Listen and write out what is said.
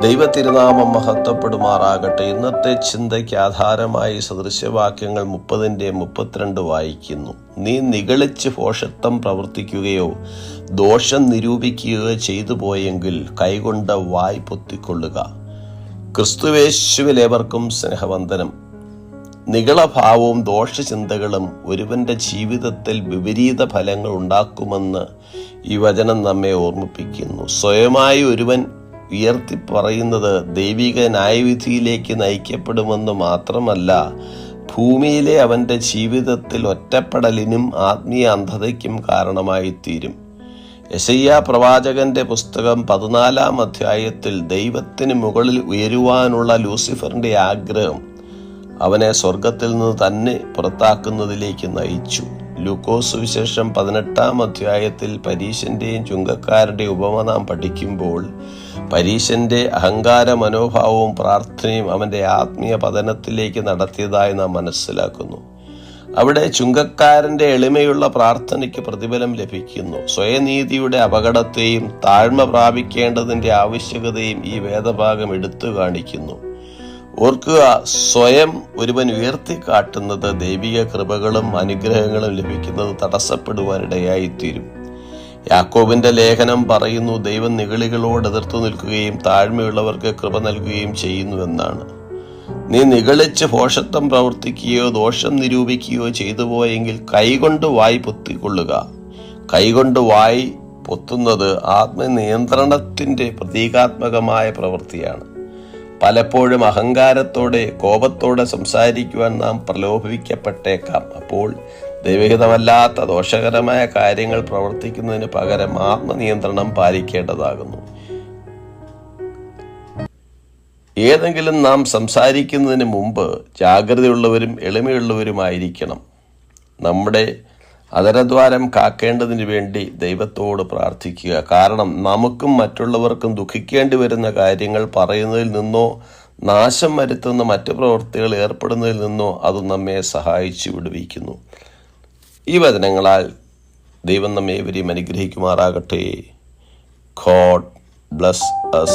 ദൈവത്തിരുനാമം മഹത്വപ്പെടുമാറാകട്ടെ. ഇന്നത്തെ ചിന്തയ്ക്ക് ആധാരമായി സദൃശവാക്യങ്ങൾ 30-32 വായിക്കുന്നു. നീ നിഗളിച്ച് ഭോഷത്വം പ്രവർത്തിക്കുകയോ ദോഷം നിരൂപിക്കുകയോ ചെയ്തു പോയെങ്കിൽ കൈകൊണ്ട് വായ് പൊത്തിക്കൊള്ളുക. ക്രിസ്തുവേശുവിലേവർക്കും സ്നേഹവന്ദനം. നിഗളഭാവവും ദോഷചിന്തകളും ഒരുവന്റെ ജീവിതത്തിൽ വിപരീത ഫലങ്ങൾ ഉണ്ടാക്കുമെന്ന് ഈ വചനം നമ്മെ ഓർമ്മിപ്പിക്കുന്നു. സ്വയമായി ഒരുവൻ ഉയർത്തി പറയുന്നത് ദൈവിക ന്യായവിധിയിലേക്ക് നയിക്കപ്പെടുമെന്ന് മാത്രമല്ല, ഭൂമിയിലെ അവൻ്റെ ജീവിതത്തിൽ ഒറ്റപ്പെടലിനും ആത്മീയ അന്ധതയ്ക്കും കാരണമായി തീരും. യെശയ്യാ പ്രവാചകന്റെ പുസ്തകം 14-ാം അധ്യായത്തിൽ ദൈവത്തിന് മുകളിൽ ഉയരുവാനുള്ള ലൂസിഫറിന്റെ ആഗ്രഹം അവനെ സ്വർഗത്തിൽ നിന്ന് തന്നെ പുറത്താക്കുന്നതിലേക്ക് നയിച്ചു. ലൂക്കോസ് സുവിശേഷം 18-ാം അധ്യായത്തിൽ പരീശന്റെയും ചുങ്കക്കാരൻ്റെയും ഉപമ നാം പഠിക്കുമ്പോൾ പരീശന്റെ അഹങ്കാര മനോഭാവവും പ്രാർത്ഥനയും അവൻ്റെ ആത്മീയ പതനത്തിലേക്ക് നടത്തിയതായി നാം മനസ്സിലാക്കുന്നു. അവിടെ ചുങ്കക്കാരൻ്റെ എളിമയുള്ള പ്രാർത്ഥനയ്ക്ക് പ്രതിഫലം ലഭിക്കുന്നു. സ്വയനീതിയുടെ അപകടത്തെയും താഴ്മ പ്രാപിക്കേണ്ടതിൻ്റെ ആവശ്യകതയും ഈ വേദഭാഗം എടുത്തു കാണിക്കുന്നു. ഓർക്കുക, സ്വയം ഒരുവൻ ഉയർത്തിക്കാട്ടുന്നത് ദൈവിക കൃപകളും അനുഗ്രഹങ്ങളും ലഭിക്കുന്നത് തടസ്സപ്പെടുവാനിടയായിത്തീരും. യാക്കോബിന്റെ ലേഖനം പറയുന്നു, ദൈവം നിഗളികളോട് എതിർത്തു നിൽക്കുകയും താഴ്മയുള്ളവർക്ക് കൃപ നൽകുകയും ചെയ്യുന്നുവെന്നാണ്. നീ നിഗളിച്ച് ഭോഷത്വം പ്രവർത്തിക്കുകയോ ദോഷം നിരൂപിക്കുകയോ ചെയ്തു പോയെങ്കിൽ കൈകൊണ്ട് വായ് പൊത്തിക്കൊള്ളുക. കൈകൊണ്ട് വായ് പൊത്തുന്നത് ആത്മനിയന്ത്രണത്തിന്റെ പ്രതീകാത്മകമായ പ്രവൃത്തിയാണ്. പലപ്പോഴും അഹങ്കാരത്തോടെ കോപത്തോടെ സംസാരിക്കുവാൻ നാം പ്രലോഭിക്കപ്പെട്ടേക്കാം. അപ്പോൾ ദൈവഹിതമല്ലാത്ത ദോഷകരമായ കാര്യങ്ങൾ പ്രവർത്തിക്കുന്നതിന് പകരം ആത്മനിയന്ത്രണം പാലിക്കേണ്ടതാകുന്നു. ഏതെങ്കിലും നാം സംസാരിക്കുന്നതിന് മുമ്പ് ജാഗ്രതയുള്ളവരും എളിമയുള്ളവരുമായിരിക്കണം. നമ്മുടെ അതരദ്വാരം കാക്കേണ്ടതിന് വേണ്ടി ദൈവത്തോട് പ്രാർത്ഥിക്കുക. കാരണം നമുക്കും മറ്റുള്ളവർക്കും ദുഃഖിക്കേണ്ടി വരുന്ന കാര്യങ്ങൾ പറയുന്നതിൽ നിന്നോ നാശം വരുത്തുന്ന മറ്റു പ്രവൃത്തികൾ ഏർപ്പെടുന്നതിൽ നിന്നോ അത് നമ്മെ സഹായിച്ചു വിടുവിക്കുന്നു. ഈ വചനങ്ങളാൽ ദൈവം നമ്മെ ഇവരെയും അനുഗ്രഹിക്കുമാറാകട്ടെ. God bless us.